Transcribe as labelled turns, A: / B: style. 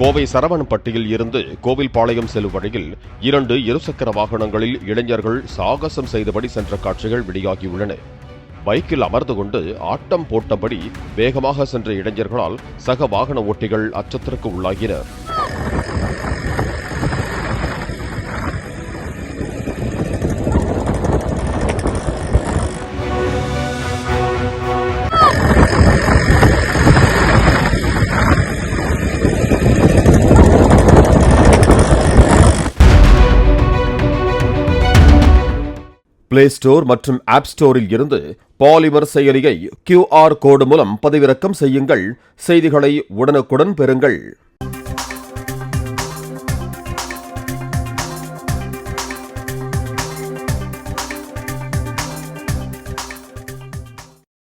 A: கோவை சரவணம்பட்டியில் இருந்து கோவில்பாளையம் செல்லும் வழியில் 2 இருசக்கர வாகனங்களில் இளைஞர்கள் சாகசம் செய்தபடி சென்ற காட்சிகள் வெளியாகியுள்ளன. பைக்கில் அமர்ந்து கொண்டு ஆட்டம் போட்டபடி வேகமாக சென்ற இளைஞர்களால் சக வாகன ஓட்டிகள் அச்சத்திற்கு உள்ளாகினர். பிளே ஸ்டோர் மற்றும் ஆப் ஸ்டோரில் இருந்து பாலிமர் செயலியை QR கோடு மூலம் பதிவிறக்கம் செய்யுங்கள். செய்திகளை உடனுக்குடன் பெறுங்கள்.